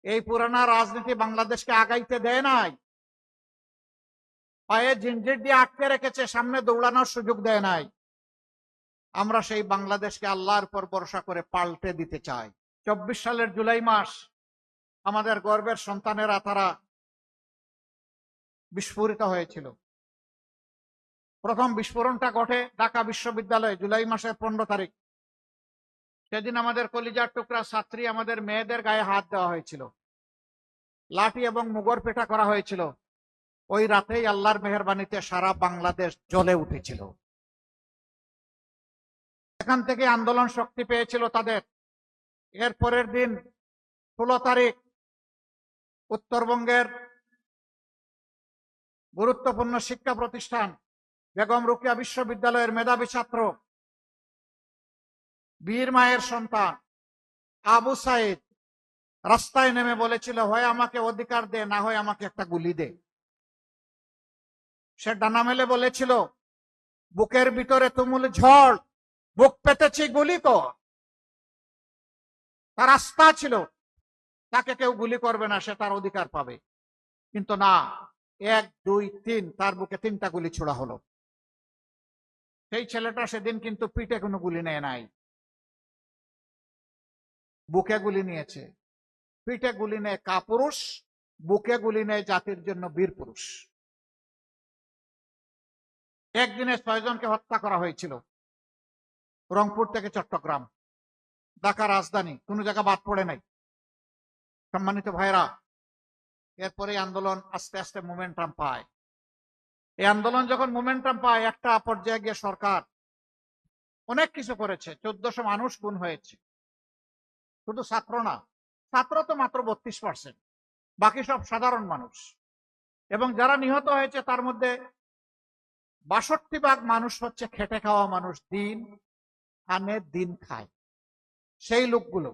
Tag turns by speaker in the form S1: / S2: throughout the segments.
S1: এই পুরানা রাজনীতি বাংলাদেশকে আগাইতে দেয় নাই, পায়ে জিঞ্জির দিয়ে আটকে রেখেছে, সামনে দৌড়ানোর সুযোগ দেয় নাই। আমরা সেই বাংলাদেশকে আল্লাহর উপর ভরসা করে পাল্টে দিতে চাই। 24 সালের জুলাই মাস আমাদের গর্বের সন্তানেরা তারা বিস্ফোরিত হয়েছিল। প্রথম বিস্ফোরণটা ঘটে ঢাকা বিশ্ববিদ্যালয়ে জুলাই মাসের 15 তারিখ। সেদিন আমাদের কলিজার টুকরা ছাত্রী আমাদের মেয়েদের গায়ে হাত দেওয়া হয়েছিল, লাঠি এবং মুগর পেটা করা হয়েছিল। ওই রাতেই আল্লাহর মেহেরবানিতে সারা বাংলাদেশ জ্বলে উঠেছিল। এখান থেকে আন্দোলন শক্তি পেয়েছিল তাদের। এর পরের দিন 16 তারিখ উত্তরবঙ্গের গুরুত্বপূর্ণ শিক্ষা প্রতিষ্ঠান বেগম রোকেয়া বিশ্ববিদ্যালয়ের মেধাবী ছাত্র, বীর মায়ের সন্তান আবু সাইদ রাস্তায় নেমে বলেছিল, হয় আমাকে অধিকার দে, না হয় আমাকে একটা গুলি দে। সে ডানা মেলে বলেছিল, বুকের ভিতরে তুমুল ঝড়, বুক পেতেছি, গুলি কর। তার আস্থা ছিল তাকে কেউ গুলি করবে না, সে তার অধিকার পাবে। কিন্তু না, 1, 2, 3 তার বুকে 3টা গুলি ছোড়া হলো। সেই ছেলেটা সেদিন কিন্তু পিঠে কোনো গুলি নেয় নাই, বুকে গুলি নিয়েছে। পিঠে গুলি নেয় কাপুরুষ, বুকে গুলি নেয় জাতির জন্য বীর পুরুষ। একদিনে 6 জনকে হত্যা করা হয়েছিল। রংপুর থেকে চট্টগ্রাম, ঢাকা রাজধানী, কোনো জায়গা বাদ পড়ে নাই। সম্মানিত ভাইরা, এরপরে আন্দোলন আস্তে আস্তে মোমেন্টাম পায়। এই আন্দোলন যখন মোমেন্টাম পায়, একটা পর্যায়ে গিয়ে সরকার অনেক কিছু করেছে। 1400 মানুষ খুন হয়েছে। শুধু ছাত্র না, ছাত্র তো মাত্র 32%, বাকি সব সাধারণ মানুষ। এবং যারা নিহত হয়েছে তার মধ্যে 62% মানুষ হচ্ছে খেটে খাওয়া মানুষ, দিন আনে দিন খায়। সেই লোকগুলো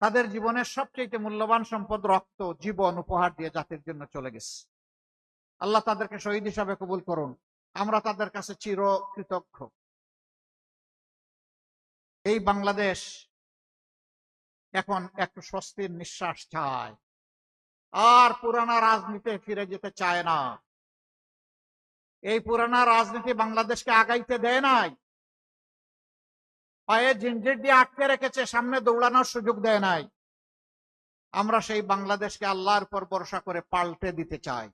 S1: তাদের জীবনের সবচেয়ে মূল্যবান সম্পদ রক্ত, জীবন উপহার দিয়ে জাতির জন্য চলে গেছে। আল্লাহ তাদেরকে শহীদ হিসাবে কবুল করুন। আমরা তাদের কাছে চির কৃতজ্ঞ। এই বাংলাদেশ এখন একটু স্বস্তির নিঃশ্বাস চায়, আর পুরানা রাজনীতি ফিরে যেতে চায় না। এই পুরানা রাজনীতি বাংলাদেশকে আগাইতে দেয় নাই, পায়ে জিঞ্জির দিয়ে আটকে রেখেছে, সামনে দৌড়ানোর সুযোগ দেয় নাই। আমরা সেই বাংলাদেশকে আল্লাহর উপর ভরসা করে পাল্টে দিতে চাই।